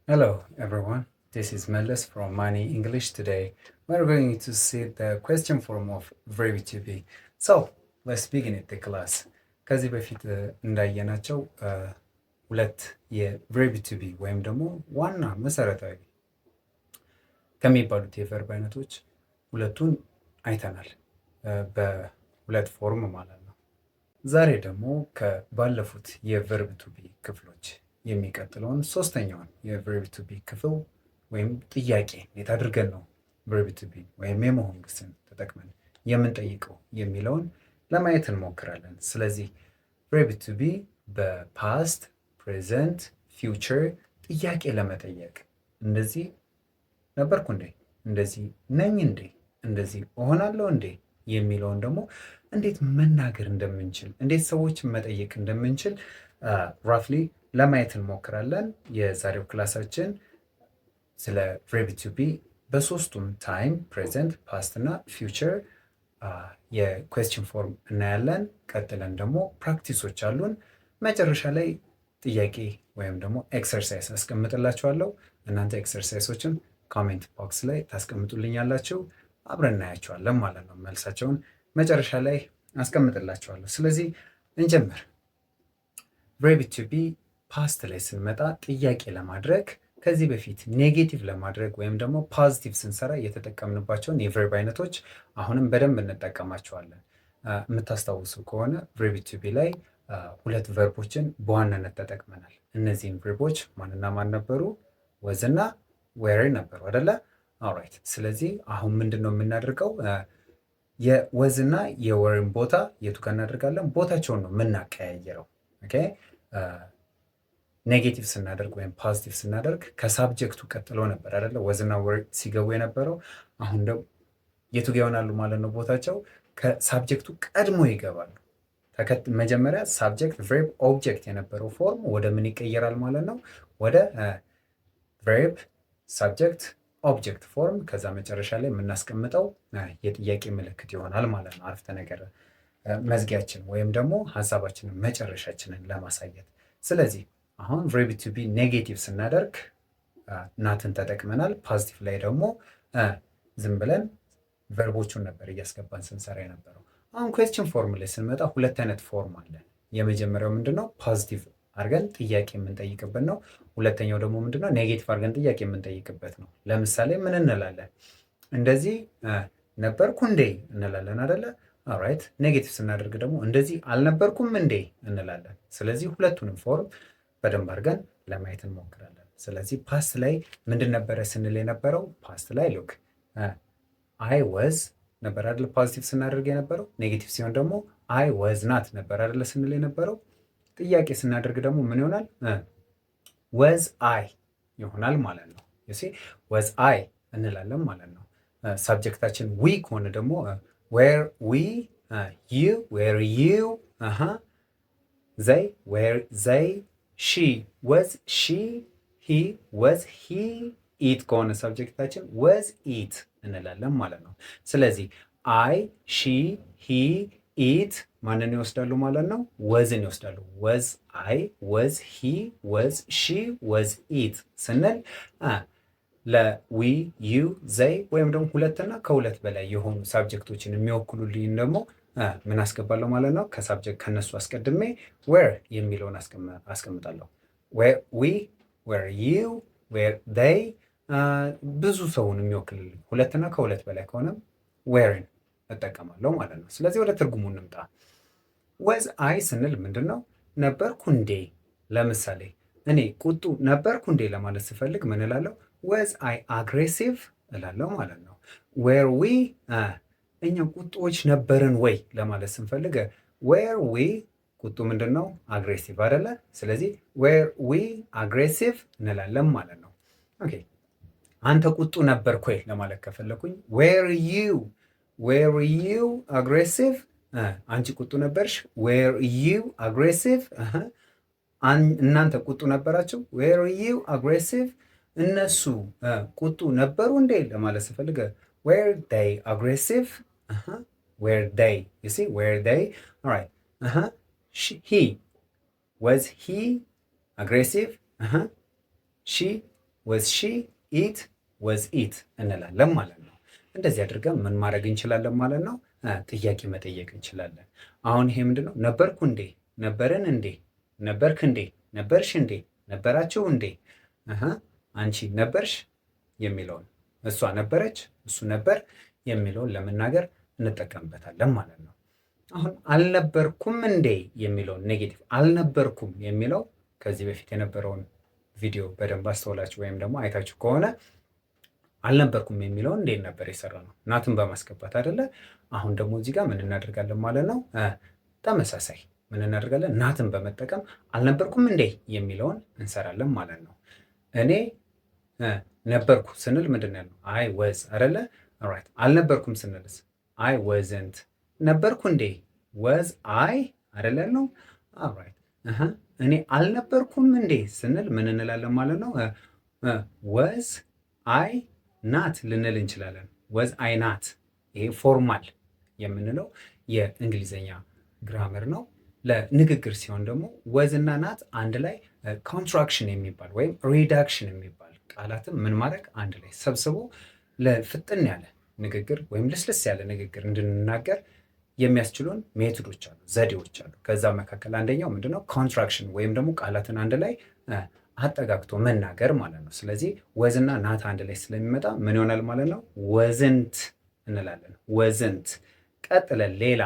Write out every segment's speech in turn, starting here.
Hello everyone, this is Meles from Money English. Today we're going to see the question form of verb to be. So let's begin it the class. ከዚህ በፊት እንዳየናቸው ሁለት የቨርብ ቱ ቢ ወይም ደግሞ ዋና መሰረታዊ ከሚባሉት የቨርብ አይነቶች ሁለቱን አይተናል በሁለት ፎርም ማለት ነው። ዛሬ ደግሞ ከባለፉት የቨርብ ቱ ቢ ክፍሎች የሚቀጥለውን ሶስተኛውን የቨርብ ቱ ቢ ክፍል ወይም ጥያቄ እንዴት አድርገን ነው ቨርብ ቱ ቢ ወይም የመሆን ግስን ተጠቅመን የምንጠይቀው የሚለውን ለማየት እንሞክራለን። ስለዚህ ቨርብ ቱ ቢ በፓስት፣ ፕሬዘንት፣ ፊውቸር ጥያቄ ለመጠየቅ እንደዚህ ነበርኩ እንዴ፣ እንደዚህ ነኝ እንዴ፣ እንደዚህ እሆናለሁ እንዴ የሚለውን ደግሞ እንዴት መናገር እንደምንችል፣ እንዴት ሰዎችን መጠየቅ እንደምንችል ራፍሊ ለማየት እንሞክራለን። የዛሬው ክላሳችን ስለ ቨርብ ቱ ቢ በሶስቱም ታይም፣ ፕሬዘንት፣ ፓስት እና ፊውቸር የኩዌስችን ፎርም እናያለን። ቀጥለን ደግሞ ፕራክቲሶች አሉን። መጨረሻ ላይ ጥያቄ ወይም ደግሞ ኤክሰርሳይዝ አስቀምጥላችኋለሁ። እናንተ ኤክሰርሳይሶችን ኮሜንት ቦክስ ላይ ታስቀምጡልኛላችሁ፣ አብረን እናያቸዋለን ማለት ነው። መልሳቸውን መጨረሻ ላይ አስቀምጥላችኋለሁ። ስለዚህ እንጀምር። ቨርብ ቱ ቢ ፓስት ላይ ስንመጣ ጥያቄ ለማድረግ ከዚህ በፊት ኔጌቲቭ ለማድረግ ወይም ደግሞ ፖዚቲቭ ስንሰራ የተጠቀምንባቸውን የቨርብ አይነቶች አሁንም በደንብ እንጠቀማቸዋለን። የምታስታውሱ ከሆነ ቨርብ ቱ ቢ ላይ ሁለት ቨርቦችን በዋናነት ተጠቅመናል። እነዚህም ቨርቦች ማንና ማን ነበሩ? ወዝና ዌር ነበሩ አደለ? ኦልራይት። ስለዚህ አሁን ምንድን ነው የምናደርገው? የወዝና የዌርን ቦታ የቱ ጋር እናደርጋለን? ቦታቸውን ነው የምናቀያየረው። ኦኬ ኔጌቲቭ ስናደርግ ወይም ፖዚቲቭ ስናደርግ ከሳብጀክቱ ቀጥሎ ነበር አይደለ ወዝና ወር ሲገቡ የነበረው። አሁን ደግሞ የቱ ጋ ይሆናሉ ማለት ነው? ቦታቸው ከሳብጀክቱ ቀድሞ ይገባሉ። መጀመሪያ ሳብጀክት ቨርብ ኦብጀክት የነበረው ፎርም ወደ ምን ይቀየራል ማለት ነው? ወደ ቨርብ ሳብጀክት ኦብጀክት ፎርም። ከዛ መጨረሻ ላይ የምናስቀምጠው የጥያቄ ምልክት ይሆናል ማለት ነው። አረፍተ ነገር መዝጊያችን ወይም ደግሞ ሀሳባችንን መጨረሻችንን ለማሳየት። ስለዚህ አሁን ቨርብ ቱ ቢ ኔጌቲቭ ስናደርግ ናትን ተጠቅመናል። ፖዚቲቭ ላይ ደግሞ ዝም ብለን ቨርቦቹን ነበር እያስገባን ስንሰራ የነበረው። አሁን ኩዌስችን ፎርም ላይ ስንመጣ ሁለት አይነት ፎርም አለ። የመጀመሪያው ምንድነው? ፖዚቲቭ አድርገን ጥያቄ የምንጠይቅበት ነው። ሁለተኛው ደግሞ ምንድነው? ኔጌቲቭ አድርገን ጥያቄ የምንጠይቅበት ነው። ለምሳሌ ምን እንላለን? እንደዚህ ነበርኩ እንዴ እንላለን አደለ? ኦልራይት። ኔጌቲቭ ስናደርግ ደግሞ እንደዚህ አልነበርኩም እንዴ እንላለን። ስለዚህ ሁለቱንም ፎርም በደንብ አድርገን ለማየት እንሞክራለን። ስለዚህ ፓስት ላይ ምንድን ነበረ ስንል የነበረው? ፓስት ላይ ሉክ አይ ወዝ ነበር አይደለ ፖዚቲቭ ስናደርግ የነበረው። ኔጌቲቭ ሲሆን ደግሞ አይ ወዝ ናት ነበር አይደለ ስንል የነበረው። ጥያቄ ስናደርግ ደግሞ ምን ይሆናል? ወዝ አይ ይሆናል ማለት ነው። ዩሲ ወዝ አይ እንላለን ማለት ነው። ሳብጀክታችን ዊ ከሆነ ደግሞ ዌር ዊ፣ ዩ ዌር ዩ፣ ዘይ ዌር ዘይ፣ ሺ ወዝ ሺ፣ ሂ ወዝ ሂ፣ ኢት ከሆነ ሳብጀክታችን ወዝ ኢት እንላለን ማለት ነው። ስለዚህ አይ፣ ሺ፣ ሂ፣ ኢት ማንን ይወስዳሉ ማለት ነው? ወዝን ይወስዳሉ። ወዝ አይ፣ ወዝ ሂ፣ ወዝ ሺ፣ ወዝ ኢት ስንል ለዊ፣ ዩ፣ ዘይ ወይም ደግሞ ሁለትና ከሁለት በላይ የሆኑ ሳብጀክቶችን የሚወክሉልኝ ደግሞ ምን አስገባለሁ ማለት ነው? ከሳብጀክት ከነሱ አስቀድሜ ዌር የሚለውን አስቀምጣለሁ። ዊ፣ ዌር ዩ፣ ዌር ዘይ ብዙ ሰውን የሚወክልልኝ ሁለትና ከሁለት በላይ ከሆነም ዌርን እጠቀማለሁ ማለት ነው። ስለዚህ ወደ ትርጉሙ እንምጣ። ወዝ አይ ስንል ምንድን ነው? ነበርኩ እንዴ። ለምሳሌ እኔ ቁጡ ነበርኩ እንዴ ለማለት ስፈልግ ምን እላለሁ? ወዝ አይ አግሬሲቭ እላለሁ ማለት ነው። ዌር ዊ እኛ ቁጡዎች ነበርን ወይ ለማለት ስንፈልግ ዌር ዊ ቁጡ ምንድን ነው? አግሬሲቭ አይደለ? ስለዚህ ዌር ዊ አግሬሲቭ እንላለን ማለት ነው። ኦኬ አንተ ቁጡ ነበርክ ወይ ለማለት ከፈለኩኝ ዌር ዩ አግሬሲቭ፣ አንቺ ቁጡ ነበርሽ። ዌር ዩ አግሬሲቭ፣ እናንተ ቁጡ ነበራችሁ። ዌር ዩ አግሬሲቭ፣ እነሱ ቁጡ ነበሩ እንዴ ለማለት ስፈልግ ዌር ዴይ አግሬሲቭ፣ ዌር ዴይ ዩ ሲ ዌር ዴይ ኦልራይት። ሂ ወዝ ሂ አግሬሲቭ፣ ሺ ወዝ ሺ፣ ኢት፣ ወዝ ኢት እንላለን ማለት ነው። እንደዚህ አድርገን ምን ማድረግ እንችላለን ማለት ነው? ጥያቄ መጠየቅ እንችላለን። አሁን ይሄ ምንድነው? ነበርኩ እንዴ፣ ነበርን እንዴ፣ ነበርክ እንዴ፣ ነበርሽ እንዴ፣ ነበራችሁ እንዴ፣ አንቺ ነበርሽ የሚለውን፣ እሷ ነበረች፣ እሱ ነበር የሚለውን ለመናገር እንጠቀምበታለን ማለት ነው። አሁን አልነበርኩም እንዴ የሚለውን ኔጌቲቭ አልነበርኩም የሚለው ከዚህ በፊት የነበረውን ቪዲዮ በደንብ አስተውላችሁ ወይም ደግሞ አይታችሁ ከሆነ አልነበርኩም የሚለውን እንዴት ነበር የሰራ ነው? ናትን በማስገባት አይደለ? አሁን ደግሞ እዚህ ጋር ምን እናደርጋለን ማለት ነው? ተመሳሳይ ምን እናደርጋለን? ናትን በመጠቀም አልነበርኩም እንዴ የሚለውን እንሰራለን ማለት ነው። እኔ ነበርኩ ስንል ምንድን ነው? አይ ወዝ አይደለ? ኦልራይት። አልነበርኩም ስንልስ አይ ወዝንት። ነበርኩ እንዴ ወዝ አይ አይደለ ነው? ኦልራይት። እኔ አልነበርኩም እንዴ ስንል ምን እንላለን ማለት ነው? ወዝ አይ ናት ልንል እንችላለን። ወዝ አይ ናት። ይሄ ፎርማል የምንለው የእንግሊዝኛ ግራመር ነው። ለንግግር ሲሆን ደግሞ ወዝና ናት አንድ ላይ ኮንትራክሽን የሚባል ወይም ሪዳክሽን የሚባል ቃላትን ምን ማድረግ አንድ ላይ ሰብስቦ ለፍጥን ያለ ንግግር ወይም ልስልስ ያለ ንግግር እንድንናገር የሚያስችሉን ሜቶዶች አሉ፣ ዘዴዎች አሉ። ከዛ መካከል አንደኛው ምንድነው? ኮንትራክሽን ወይም ደግሞ ቃላትን አንድ ላይ አጠጋግቶ መናገር ማለት ነው። ስለዚህ ወዝና ናት አንድ ላይ ስለሚመጣ ምን ይሆናል ማለት ነው? ወዝንት እንላለን። ወዝንት። ቀጥለን ሌላ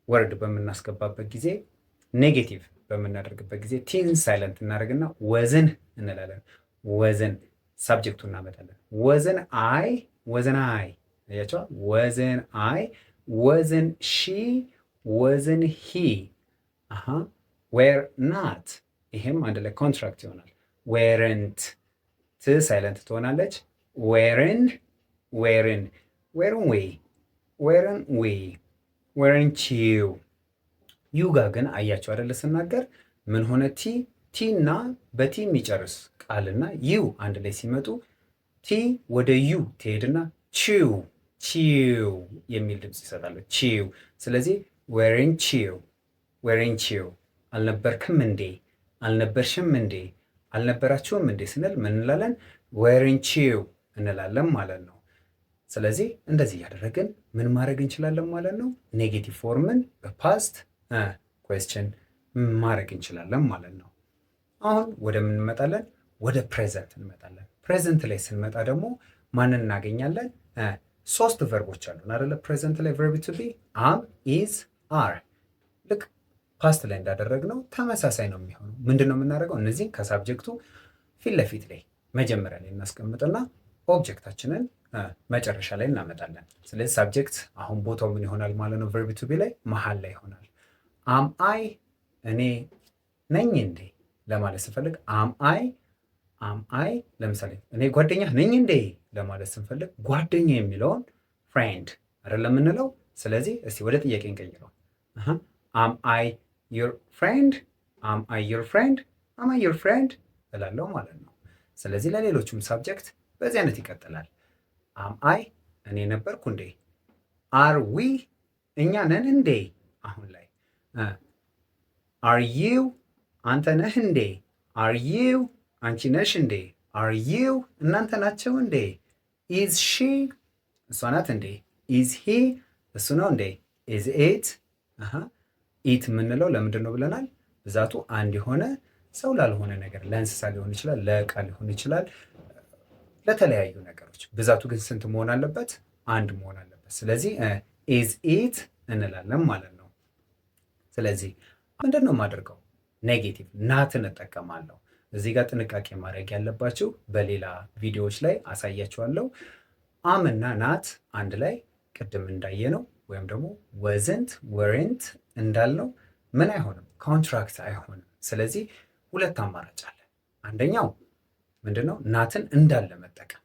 ወርድ በምናስገባበት ጊዜ ኔጌቲቭ በምናደርግበት ጊዜ ቲን ሳይለንት እናደርግና ወዝን እንላለን። ወዝን ሳብጀክቱ እናመጣለን። ወዝን አይ፣ ወዝን አይ ያቸዋል። ወዝን አይ፣ ወዝን ሺ፣ ወዝን ሂ። ዌር ናት፣ ይሄም አንድ ላይ ኮንትራክት ይሆናል። ዌርንት፣ ት ሳይለንት ትሆናለች። ዌርን፣ ዌርን፣ ዌርን ዌ፣ ዌርን ዌ፣ ዌርንት ዩ። ዩ ጋር ግን አያቸው አይደለ ስናገር ምን ሆነ? ቲ ቲ እና በቲ የሚጨርስ ቃልና ዩ አንድ ላይ ሲመጡ ቲ ወደ ዩ ትሄድና ቺው ቺው የሚል ድምፅ ይሰጣሉ። ቺው። ስለዚህ ዌርንት ቺው፣ ዌርንት ቺው። አልነበርክም እንዴ፣ አልነበርሽም እንዴ፣ አልነበራችሁም እንዴ ስንል ምን እንላለን? ዌርንት ቺው እንላለን ማለት ነው። ስለዚህ እንደዚህ እያደረግን ምን ማድረግ እንችላለን ማለት ነው? ኔጌቲቭ ፎርምን በፓስት ኩዌስችን ማድረግ እንችላለን ማለት ነው። አሁን ወደ ምን እንመጣለን? ወደ ፕሬዘንት እንመጣለን። ፕሬዘንት ላይ ስንመጣ ደግሞ ማንን እናገኛለን? ሶስት ቨርቦች አሉን አይደለ? ፕሬዘንት ላይ ቨርብ ቱ ቢ አም፣ ኢዝ፣ አር። ልክ ፓስት ላይ እንዳደረግነው ተመሳሳይ ነው የሚሆነው። ምንድን ነው የምናደርገው? እነዚህን ከሳብጀክቱ ፊት ለፊት ላይ መጀመሪያ ላይ እናስቀምጥና ኦብጀክታችንን መጨረሻ ላይ እናመጣለን። ስለዚህ ሳብጀክት አሁን ቦታው ምን ይሆናል ማለት ነው? ቨርብ ቱ ቢ ላይ መሀል ላይ ይሆናል። አም አይ፣ እኔ ነኝ እንዴ ለማለት ስንፈልግ አም አይ ለምሳሌ እኔ ጓደኛ ነኝ እንዴ ለማለት ስንፈልግ ጓደኛ የሚለውን ፍሬንድ አይደለም የምንለው። ስለዚህ እስቲ ወደ ጥያቄ እንቀይረው። አም አይ ዩር ፍሬንድ፣ አም አይ ዩር ፍሬንድ፣ አም አይ ዩር ፍሬንድ እላለሁ ማለት ነው። ስለዚህ ለሌሎቹም ሳብጀክት በዚህ አይነት ይቀጥላል። አም አይ እኔ ነበርኩ እንዴ፣ አር ዊ እኛ ነን እንዴ፣ አሁን ላይ አር ዩ አንተ ነህ እንዴ፣ አር ዩ አንቺ ነሽ እንዴ፣ አር ዩ እናንተ ናቸው እንዴ፣ ኢዝ ሺ እሷ ናት እንዴ፣ ኢዝ ሂ እሱ ነው እንዴ፣ ኢዝ ኢት። ኢት የምንለው ለምንድን ነው ብለናል? ብዛቱ አንድ የሆነ ሰው ላልሆነ ነገር፣ ለእንስሳ ሊሆን ይችላል፣ ለእቃ ሊሆን ይችላል፣ ለተለያዩ ነገሮች። ብዛቱ ግን ስንት መሆን አለበት? አንድ መሆን አለበት። ስለዚህ ኢዝ ኢት እንላለን ማለት ነው። ስለዚህ ምንድን ነው የማደርገው? ኔጌቲቭ ናትን እጠቀማለሁ። እዚህ ጋር ጥንቃቄ ማድረግ ያለባችሁ በሌላ ቪዲዮዎች ላይ አሳያችኋለሁ። አም እና ናት አንድ ላይ ቅድም እንዳየነው ወይም ደግሞ ወዝንት ወሬንት እንዳልነው ምን አይሆንም? ኮንትራክት አይሆንም። ስለዚህ ሁለት አማራጭ አለ። አንደኛው ምንድነው? ናትን እንዳለ መጠቀም፣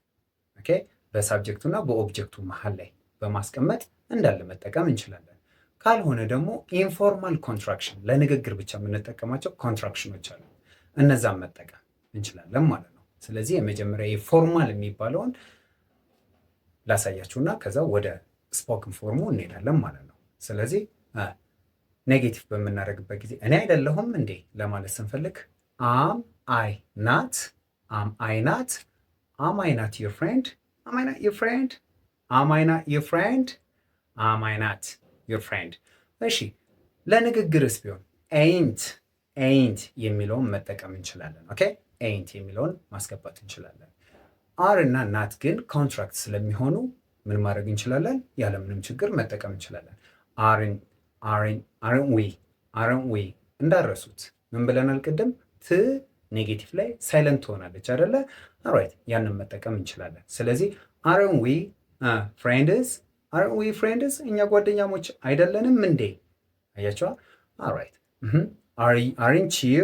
ኦኬ፣ በሳብጀክቱና በኦብጀክቱ መሀል ላይ በማስቀመጥ እንዳለ መጠቀም እንችላለን። ካልሆነ ደግሞ ኢንፎርማል ኮንትራክሽን፣ ለንግግር ብቻ የምንጠቀማቸው ኮንትራክሽኖች አሉ። እነዛን መጠቀም እንችላለን ማለት ነው። ስለዚህ የመጀመሪያ የፎርማል የሚባለውን ላሳያችሁና ከዛ ወደ ስፖክን ፎርሙ እንሄዳለን ማለት ነው። ስለዚህ ኔጌቲቭ በምናደርግበት ጊዜ እኔ አይደለሁም እንዴ ለማለት ስንፈልግ አም አይ ናት፣ አም አይ ናት፣ am I not your friend? am I not your friend? am I not your friend? am I not your friend? እሺ ለንግግርስ ቢሆን ኤይንት የሚለውን መጠቀም እንችላለን። ኦኬ ኤይንት የሚለውን ማስገባት እንችላለን። አር እና ናት ግን ኮንትራክት ስለሚሆኑ ምን ማድረግ እንችላለን? ያለምንም ችግር መጠቀም እንችላለን። አርን ዊ እንዳረሱት ምን ብለናል ቅድም? ት ኔጌቲቭ ላይ ሳይለንት ትሆናለች አይደለ? ኦራይት ያንን መጠቀም እንችላለን። ስለዚህ አርን ዊ ፍሬንድስ እኛ ጓደኛሞች አይደለንም እንዴ? አያቸዋ። ኦራይት አሬንች ዩ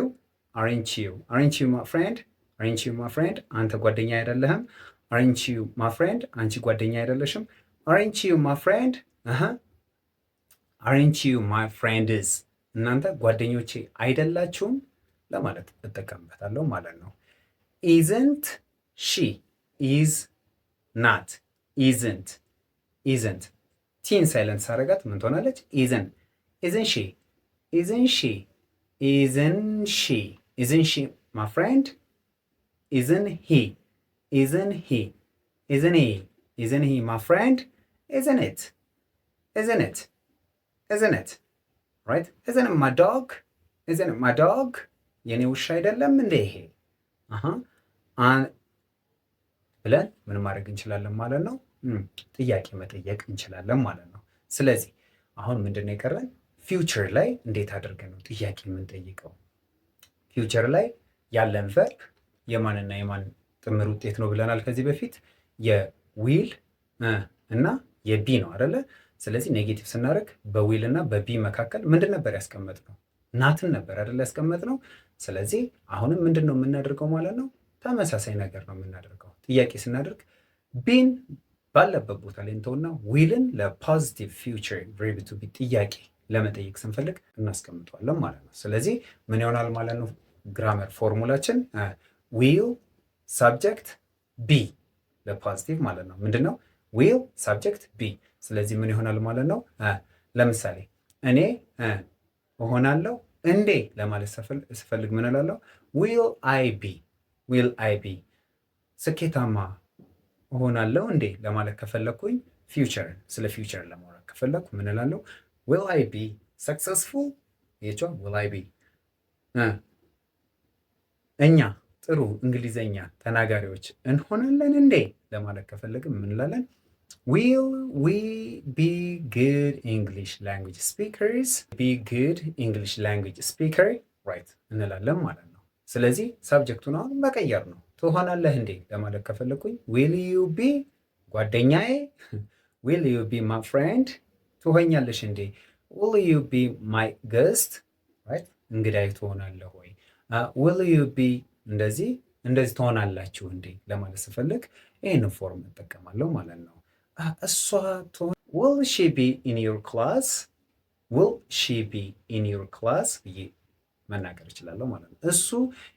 ማ ፍሬንድ አንተ ጓደኛ አይደለህም። አሬንች ዩ ማ ፍሬንድ አንቺ ጓደኛ አይደለሽም። አሬንች ዩ ማ ፍሬንድ አሬንች ዩ ማይ ፍሬንድስ እናንተ ጓደኞቼ አይደላችሁም ለማለት እጠቀምበታለሁ ማለት ነው። ኢዝንት ሺ ኢዝ ናት ኢዝንት ቲን ሳይለንት ሳረጋት ምን ትሆናለች? ኢዝን ሺ ማይ ፍሬንድ ኢዝን ሂ ማይ ፍሬንድ ኢዝን ኢት right? Isn't it my dog? የኔ ውሻ አይደለም እንደ ይሄ ብለን ምን ማድረግ እንችላለን ማለት ነው? ጥያቄ መጠየቅ እንችላለን ማለት ነው። ስለዚህ አሁን ምንድን ነው የቀረን? ፊውቸር ላይ እንዴት አድርገን ነው ጥያቄ የምንጠይቀው? ፊውቸር ላይ ያለን ቨርብ የማንና የማን ጥምር ውጤት ነው ብለናል ከዚህ በፊት የዊል እና የቢ ነው አይደለ? ስለዚህ ኔጌቲቭ ስናደርግ በዊል እና በቢ መካከል ምንድን ነበር ያስቀመጥነው? ናትን ነበር አይደል ያስቀመጥነው። ስለዚህ አሁንም ምንድን ነው የምናደርገው ማለት ነው? ተመሳሳይ ነገር ነው የምናደርገው። ጥያቄ ስናደርግ ቢን ባለበት ቦታ ላይ እንተውና ዊልን ለፖዚቲቭ ፊውቸር ቨርብ ቱ ቢ ጥያቄ ለመጠየቅ ስንፈልግ እናስቀምጠዋለን ማለት ነው። ስለዚህ ምን ይሆናል ማለት ነው? ግራመር ፎርሙላችን ዊል ሳብጀክት ቢ ለፖዚቲቭ ማለት ነው። ምንድን ነው ዊል ሳብጀክት ቢ። ስለዚህ ምን ይሆናል ማለት ነው? ለምሳሌ እኔ እሆናለሁ እንዴ ለማለት ስፈልግ ምን እላለሁ? ዊል አይ ቢ። ስኬታማ እሆናለሁ እንዴ ለማለት ከፈለግኩኝ ፊውቸር ስለ ፊውቸር ለማውራት ከፈለግኩ ምን እላለሁ? ዊል አይ ቢ ሰክሰስፉል። ይቻው ዊል አይ ቢ እኛ ጥሩ እንግሊዘኛ ተናጋሪዎች እንሆናለን እንዴ ለማለት ከፈለግን ምን እንላለን? Will we be good English language speakers? Be good English language speaker right እንላለን ማለት ነው። ስለዚህ ሳብጀክቱን አሁን መቀየር ነው። ትሆናለህ እንዴ ለማለት ከፈለኩኝ will you be ጓደኛዬ will you be my friend ትሆኛለሽ እንዴ will you be my guest right እንግዳይ ትሆናለህ ወይ will you be እንደዚህ ትሆናላችሁ እንዴ ለማለት ስፈልግ ይህን ፎርም እጠቀማለሁ ማለት ነው። እሷ will she be in your class? will she be in your class ብዬ መናገር እችላለሁ ማለት ነው። እሱ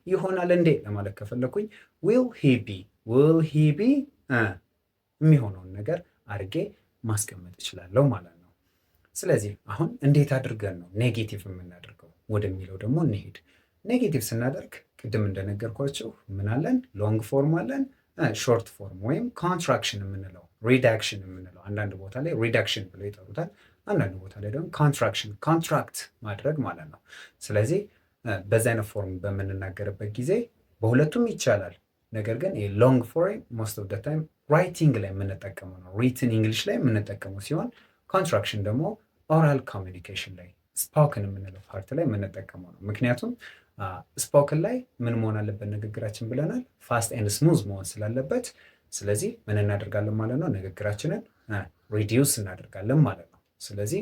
ይሆናል እንዴ ለማለት ከፈለኩኝ will he be የሚሆነውን ነገር አድርጌ ማስቀመጥ እችላለሁ ማለት ነው። ስለዚህ አሁን እንዴት አድርገን ነው ኔጌቲቭ የምናደርገው ወደሚለው ደግሞ እንሄድ። ኔጌቲቭ ስናደርግ ቅድም እንደነገርኳቸው ምን አለን? ሎንግ ፎርም አለን፣ ሾርት ፎርም ወይም ኮንትራክሽን የምንለው ሪዳክሽን የምንለው አንዳንድ ቦታ ላይ ሪዳክሽን ብለው ይጠሩታል፣ አንዳንድ ቦታ ላይ ደግሞ ኮንትራክሽን ኮንትራክት ማድረግ ማለት ነው። ስለዚህ በዛ አይነት ፎርም በምንናገርበት ጊዜ በሁለቱም ይቻላል። ነገር ግን ሎንግ ፎርም ሞስት ኦፍ ደ ታይም ራይቲንግ ላይ የምንጠቀመው ነው፣ ሪትን እንግሊሽ ላይ የምንጠቀመው ሲሆን ኮንትራክሽን ደግሞ ኦራል ኮሚኒኬሽን ላይ ስፖክን የምንለው ፓርት ላይ የምንጠቀመው ነው። ምክንያቱም ስፖክን ላይ ምን መሆን አለበት ንግግራችን ብለናል፣ ፋስት ኤንድ ስሙዝ መሆን ስላለበት። ስለዚህ ምን እናደርጋለን ማለት ነው? ንግግራችንን ሪዲዩስ እናደርጋለን ማለት ነው። ስለዚህ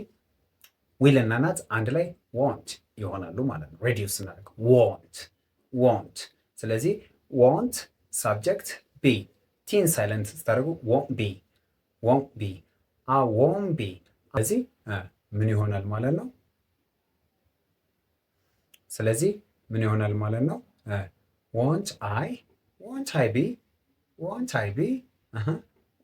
ዊል እና ናት አንድ ላይ ዋንት ይሆናሉ ማለት ነው። ሪዲዩስ እናደርግ ዋንት። ስለዚህ ዋንት ሳብጀክት ቢ፣ ቲን ሳይለንት ስታደርጉ ዋንት ቢ ዋንት ቢ። ስለዚህ ምን ይሆናል ማለት ነው? ስለዚህ ምን ይሆናል ማለት ነው? ዋንት አይ ቢ want I be?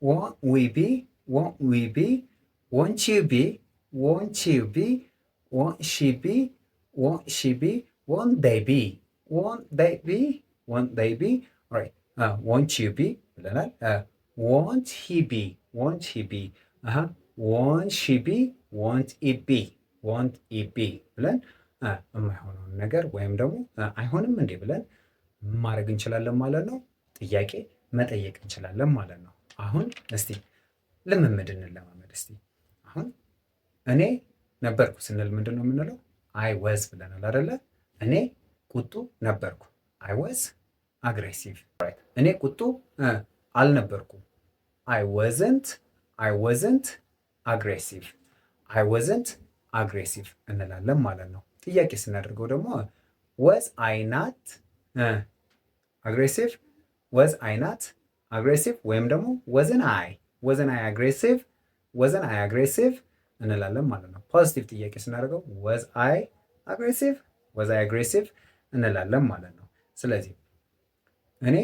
Want we be? Want we be? Want you be? Want you be? Want she be? Want she be? Want they be? Want they be? Want they be? All right. Want you be ብለናል። won't he be won't he be won't she be won't it be won't it be ብለን የማይሆነውን ነገር ወይም ደግሞ አይሆንም እንዴ ብለን ማድረግ እንችላለን ማለት ነው። ጥያቄ መጠየቅ እንችላለን ማለት ነው። አሁን እስቲ ልምምድ እንለማመድ። እስቲ አሁን እኔ ነበርኩ ስንል ምንድን ነው የምንለው? አይ ወዝ ብለናል አይደለ? እኔ ቁጡ ነበርኩ። አይ ወዝ አግሬሲቭ። እኔ ቁጡ አልነበርኩም። አይ ወዝንት አግሬሲቭ። አይ ወዝንት አግሬሲቭ እንላለን ማለት ነው። ጥያቄ ስናደርገው ደግሞ ወዝ አይ ናት አግሬሲቭ፣ ወዝ አይ ናት አግሬሲቭ ወይም ደግሞ ወዝን አይ አግሬሲቭ፣ ወዝን አይ አግሬሲቭ እንላለን ማለት ነው። ፖዚቲቭ ጥያቄ ስናደርገው ወዝ አይ አግሬሲቭ እንላለን ማለት ነው። ስለዚህ እኔ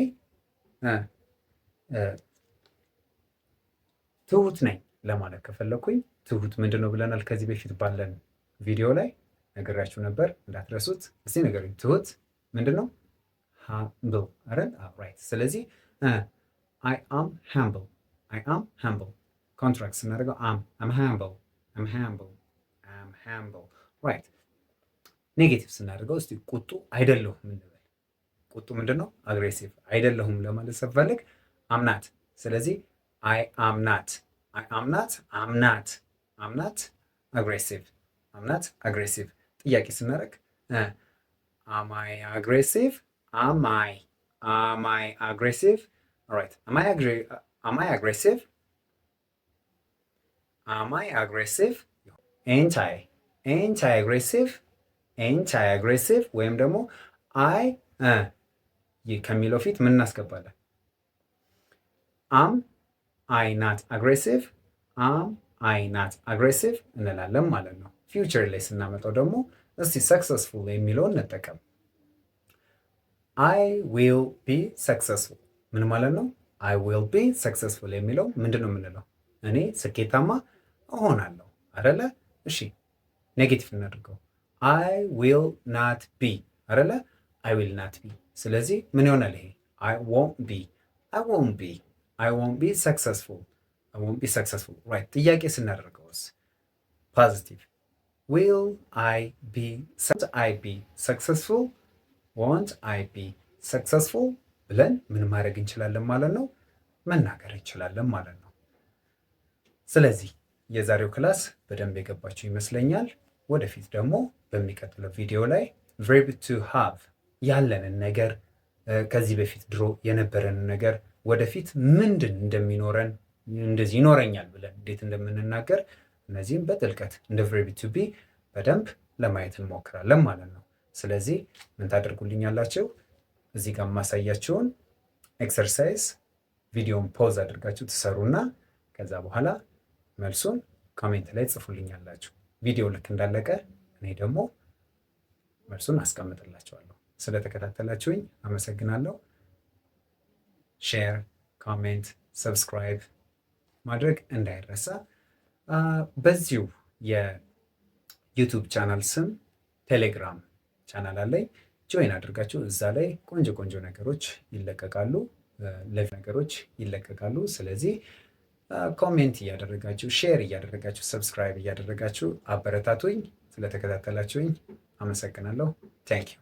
ትሁት ነኝ ለማለት ከፈለኩኝ ትሁት ምንድን ነው ብለናል? ከዚህ በፊት ባለን ቪዲዮ ላይ ነገራችሁ ነበር፣ እንዳትረሱት። እስቲ ነገሩኝ። ትሁት ምንድን ነው? humble አይደል? ራይት። ስለዚህ I am humble ኮንትራክት ስናደርገው I'm humble ራይት። ኔጌቲቭ ስናደርገው እስቲ ቁጡ አይደለሁም እንበል። ቁጡ ምንድን ነው? አግሬሲቭ። አይደለሁም ለማለት ስፈልግ አምናት። ስለዚህ I am not aggressive ጥያቄ ስናደርግ am I aggressive? Am I aggressive? All right. Am I aggressive? Am I aggressive? Ain't I aggressive? ወይም ደግሞ አይ ከሚለው ፊት ምን እናስገባለን? am I not aggressive? am I not aggressive እንላለን ማለት ነው። ፊውቸር ላይ ስናመጣው ደግሞ እስቲ ሰክሰስፉል የሚለውን እንጠቀም። I will be successful ምን ማለት ነው? I will be successful የሚለው ምንድን ነው የምንለው? እኔ ስኬታማ እሆናለሁ አይደለ? እሺ ኔጌቲቭ እናድርገው። I will not be አይደለ? I will not be። ስለዚህ ምን ይሆናል ይሄ? I won't be successful right። ጥያቄ ስናደርገውስ ፖዚቲቭ will I be successful won't I be successful ብለን ምን ማድረግ እንችላለን ማለት ነው? መናገር እንችላለን ማለት ነው። ስለዚህ የዛሬው ክላስ በደንብ የገባችሁ ይመስለኛል። ወደፊት ደግሞ በሚቀጥለው ቪዲዮ ላይ verb to have ያለንን ነገር ከዚህ በፊት ድሮ የነበረንን ነገር ወደፊት ምንድን እንደሚኖረን እንደዚህ ይኖረኛል ብለን እንዴት እንደምንናገር እነዚህም በጥልቀት እንደ verb to be በደንብ ለማየት እንሞክራለን ማለት ነው። ስለዚህ ምን ታደርጉልኛላችሁ? እዚህ ጋር ማሳያችሁን ኤክሰርሳይዝ ቪዲዮን ፖዝ አድርጋችሁ ትሰሩና ከዛ በኋላ መልሱን ኮሜንት ላይ ጽፉልኛላችሁ። ቪዲዮ ልክ እንዳለቀ እኔ ደግሞ መልሱን አስቀምጥላችኋለሁ። ስለተከታተላችሁኝ አመሰግናለሁ። ሼር፣ ኮሜንት፣ ሰብስክራይብ ማድረግ እንዳይረሳ። በዚሁ የዩቱብ ቻናል ስም ቴሌግራም ቻናል አለኝ። ጆይን አድርጋችሁ እዛ ላይ ቆንጆ ቆንጆ ነገሮች ይለቀቃሉ፣ ነገሮች ይለቀቃሉ። ስለዚህ ኮሜንት እያደረጋችሁ ሼር እያደረጋችሁ ሰብስክራይብ እያደረጋችሁ አበረታቱኝ። ስለተከታተላችሁኝ አመሰግናለሁ። ታንክ ዩ